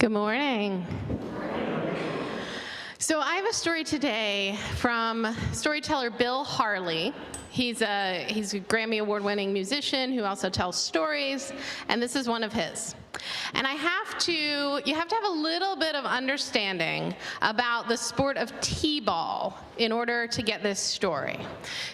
Good morning. So I have a story today from storyteller Bill Harley. He's a Grammy Award-winning musician who also tells stories, and this is one of his. And you have to have a little bit of understanding about the sport of t-ball in order to get this story.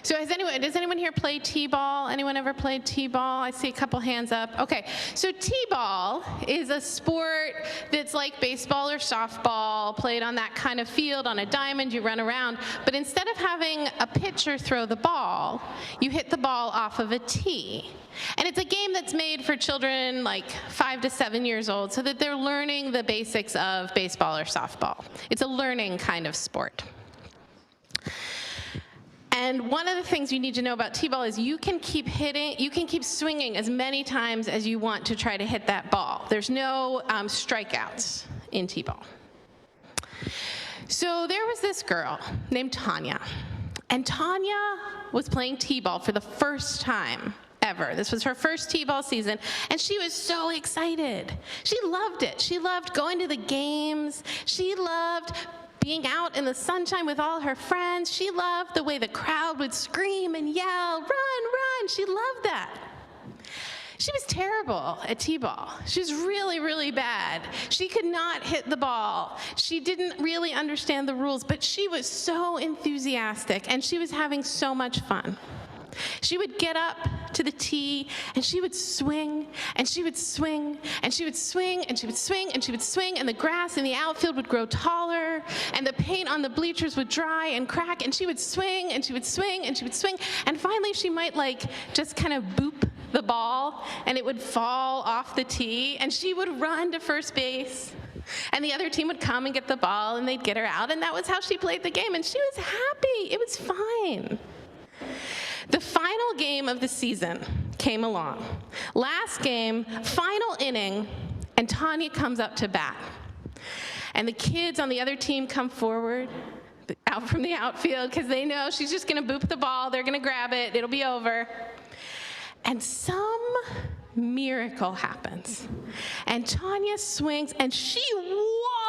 So does anyone here play t-ball? Anyone ever played t-ball? I see a couple hands up. Okay, so t-ball is a sport that's like baseball or softball, played on that kind of field, on a diamond, you run around, but instead of having a pitcher throw the ball, you hit the ball off of a tee. And it's a game that's made for children like 5 to 7 years old so that they're learning the basics of baseball or softball. It's a learning kind of sport. And one of the things you need to know about t-ball is you can keep swinging as many times as you want to try to hit that ball. There's no strikeouts in t-ball. So there was this girl named Tanya. And Tanya was playing t-ball for the first time ever. This was her first t-ball season, and she was so excited. She loved it. She loved going to the games. She loved being out in the sunshine with all her friends. She loved the way the crowd would scream and yell, "Run, run!" She loved that. She was terrible at t-ball. She was really, really bad. She could not hit the ball. She didn't really understand the rules, but she was so enthusiastic, and she was having so much fun. She would get up to the tee, and she would swing, and she would swing, and she would swing, and she would swing, and she would swing, and the grass in the outfield would grow taller, and the paint on the bleachers would dry and crack, and she would swing, and she would swing, and she would swing, and finally she might just kind of boop the ball, and it would fall off the tee, and she would run to first base, and the other team would come and get the ball, and they'd get her out, and that was how she played the game, and she was happy. It was fine. The final game of the season came along. Last game, final inning, and Tanya comes up to bat. And the kids on the other team come forward, out from the outfield, because they know she's just going to boop the ball, they're going to grab it, it'll be over. And some miracle happens. And Tanya swings, and she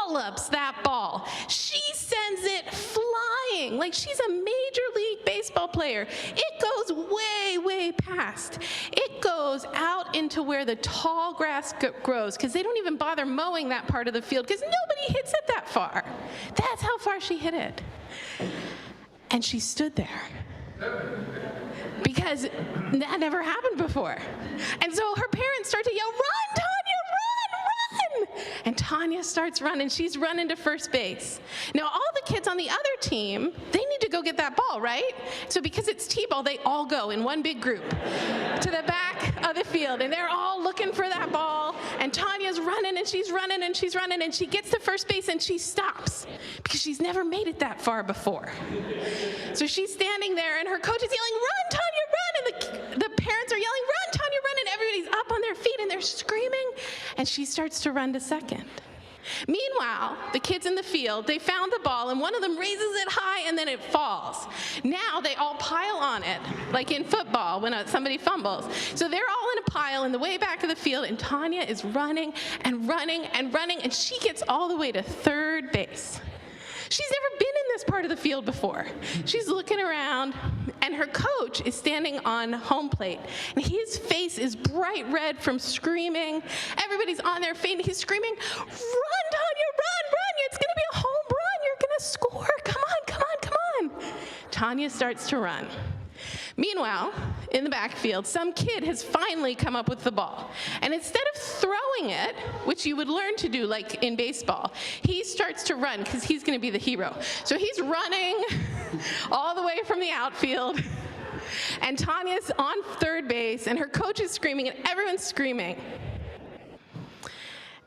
wallops that ball. She sends it flying like she's a Major League Baseball player. It goes way, way past. It goes out into where the tall grass grows, because they don't even bother mowing that part of the field, because nobody hits it that far. That's how far she hit it. And she stood there, because that never happened before. And so her parents start to yell, "Run, Tanya, run, run!" And Tanya starts running. She's running to first base. Now, all the kids on the other team, they need to go get that ball, right? So because it's t-ball, they all go in one big group to the back of the field, and they're all looking for that ball, and Tanya's running, and she's running, and she's running, and she gets to first base, and she stops, because she's never made it that far before. So she's standing there, and her coach is yelling, "Run, Tanya, run!" And the parents are yelling, "Run, Tanya, run!" And everybody's up on their feet, and they're screaming, and she starts to run to second. Meanwhile, the kids in the field, they found the ball, and one of them raises it high, and then it falls. Now they all pile on it, like in football when somebody fumbles. So they're all in a pile in the way back of the field, and Tanya is running and running and running, and she gets all the way to third base. She's never been in this part of the field before. She's looking around, and her coach is standing on home plate, and his face is bright red from screaming. Everybody's on their feet, and he's screaming, "Run, Tanya, run, run! It's going to be a home run! You're going to score! Come on, come on, come on!" Tanya starts to run. Meanwhile, in the backfield, some kid has finally come up with the ball. And instead of throwing it, which you would learn to do like in baseball, he starts to run because he's going to be the hero. So he's running all the way from the outfield. And Tanya's on third base, and her coach is screaming, and everyone's screaming.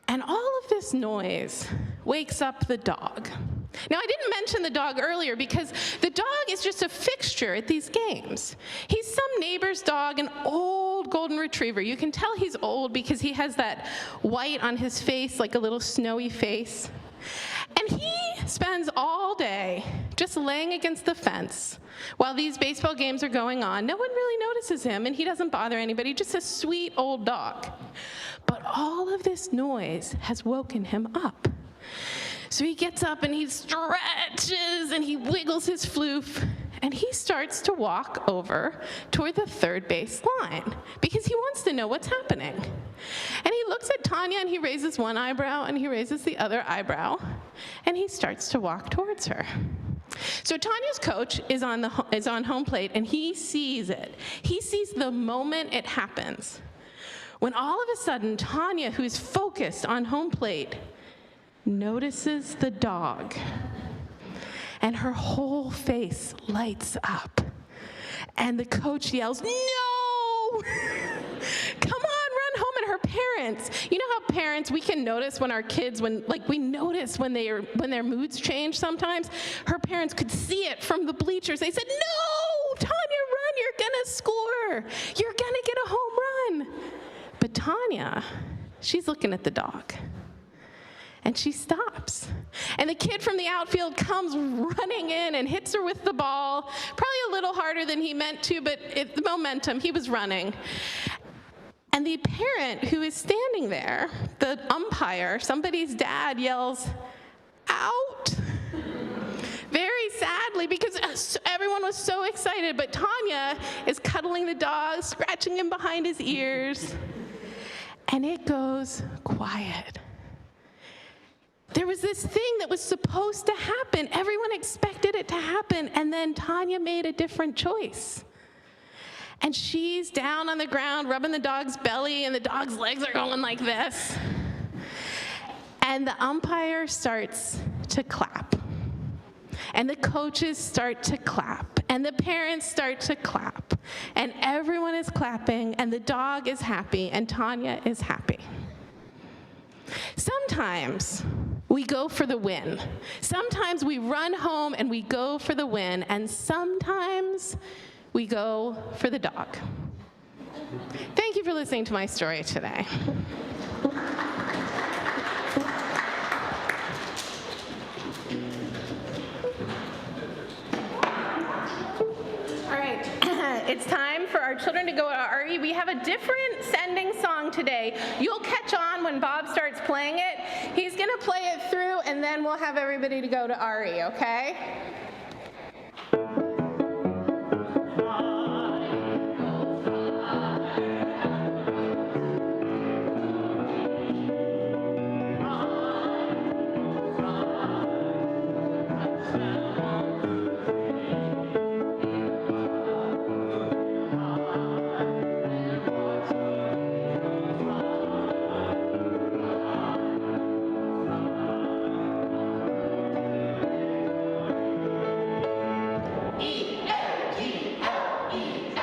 And all of this noise wakes up the dog. Now, I didn't mention the dog earlier because the dog is just a fixture at these games. He's some neighbor's dog, an old golden retriever. You can tell he's old because he has that white on his face, like a little snowy face. And he spends all day just laying against the fence while these baseball games are going on. No one really notices him, and he doesn't bother anybody, just a sweet old dog. But all of this noise has woken him up. So he gets up and he stretches and he wiggles his floof and he starts to walk over toward the third base line because he wants to know what's happening. And he looks at Tanya and he raises one eyebrow and he raises the other eyebrow and he starts to walk towards her. So Tanya's coach is on home plate and he sees it. He sees the moment it happens. When all of a sudden Tanya, who's focused on home plate, notices the dog, and her whole face lights up. And the coach yells, "No! Come on, run home." And her parents, you know how parents, we can notice when our kids, we notice when their moods change sometimes. Her parents could see it from the bleachers. They said, "No, Tanya, run, you're gonna score. You're gonna get a home run." But Tanya, she's looking at the dog. And she stops. And the kid from the outfield comes running in and hits her with the ball, probably a little harder than he meant to, but the momentum, he was running. And the parent who is standing there, the umpire, somebody's dad, yells, "Out!" Very sadly, because everyone was so excited, but Tanya is cuddling the dog, scratching him behind his ears, and it goes quiet. There was this thing that was supposed to happen. Everyone expected it to happen, and then Tanya made a different choice. And she's down on the ground, rubbing the dog's belly, and the dog's legs are going like this. And the umpire starts to clap. And the coaches start to clap. And the parents start to clap. And everyone is clapping, and the dog is happy, and Tanya is happy. Sometimes we go for the win. Sometimes we run home and we go for the win, and sometimes we go for the dog. Thank you for listening to my story today. All right, it's time for our children to go to RE. We have a different sending song today. You'll catch on when Bob starts playing it. He's gonna play it through, and then we'll have everybody to go to RE, okay?